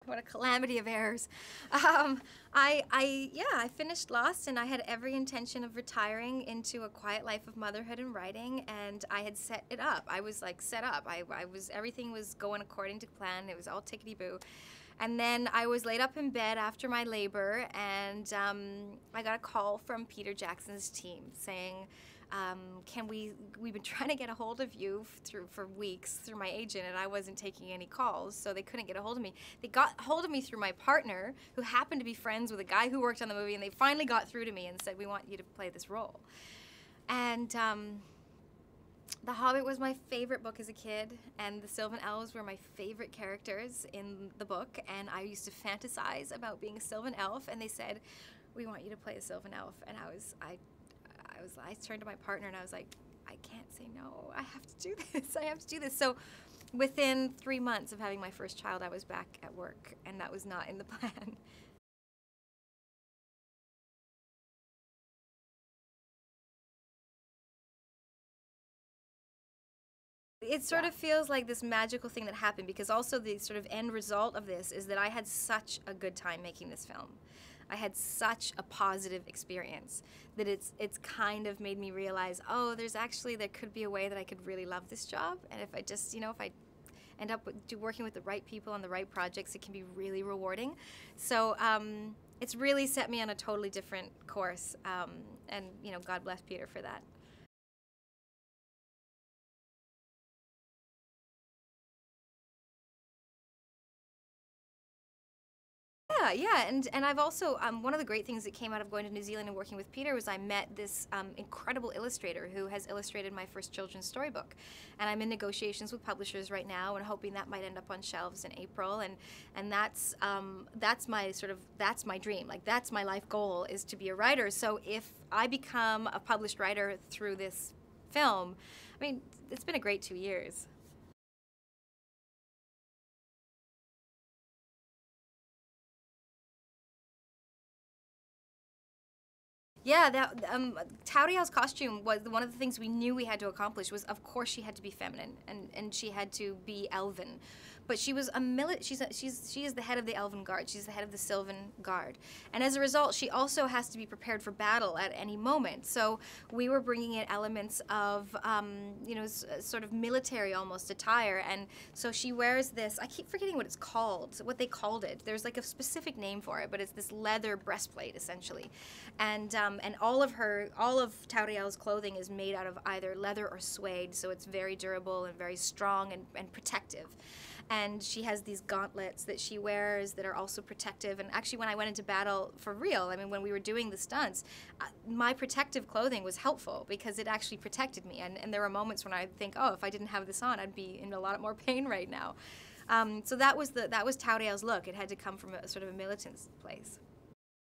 What a calamity of errors. I finished Lost, and I had every intention of retiring into a quiet life of motherhood and writing, and I had set it up. I was like set up. Everything was going according to plan. It was all tickety-boo. And then I was laid up in bed after my labor, and I got a call from Peter Jackson's team saying, we've been trying to get a hold of you for weeks through my agent, and I wasn't taking any calls, so they couldn't get a hold of me. They got a hold of me through my partner, who happened to be friends with a guy who worked on the movie, and they finally got through to me and said, we want you to play this role. And The Hobbit was my favorite book as a kid, and the Sylvan Elves were my favorite characters in the book, and I used to fantasize about being a Sylvan Elf, and they said, we want you to play a Sylvan Elf, and I turned to my partner and I was like, I can't say no. I have to do this. I have to do this. So within 3 months of having my first child, I was back at work, and that was not in the plan. It sort of feels like this magical thing that happened, because also the sort of end result of this is that I had such a good time making this film. I had such a positive experience that it's kind of made me realize, oh, there could be a way that I could really love this job, and if I just, if I end up working with the right people on the right projects, it can be really rewarding. So it's really set me on a totally different course, and God bless Peter for that. Yeah, and I've also, one of the great things that came out of going to New Zealand and working with Peter was I met this incredible illustrator who has illustrated my first children's storybook. And I'm in negotiations with publishers right now and hoping that might end up on shelves in April. And that's my dream. Like, that's my life goal, is to be a writer. So if I become a published writer through this film, I mean, it's been a great 2 years. Yeah, aTauriel's costume was one of the things we knew we had to accomplish. Was, of course, she had to be feminine, and she had to be elven, but she was she is the head of the Elven Guard. She's the head of the Sylvan Guard, and as a result, she also has to be prepared for battle at any moment. So we were bringing in elements of sort of military almost attire, and so she wears this. I keep forgetting what it's called, what they called it. There's like a specific name for it, but it's this leather breastplate essentially, and all of aTauriel's clothing is made out of either leather or suede, so it's very durable and very strong and protective. And she has these gauntlets that she wears that are also protective. And actually, when I went into battle for real, I mean, when we were doing the stunts, my protective clothing was helpful because it actually protected me. And there were moments when I'd think, oh, if I didn't have this on, I'd be in a lot more pain right now. So that was aTauriel's look. It had to come from a sort of a militant place.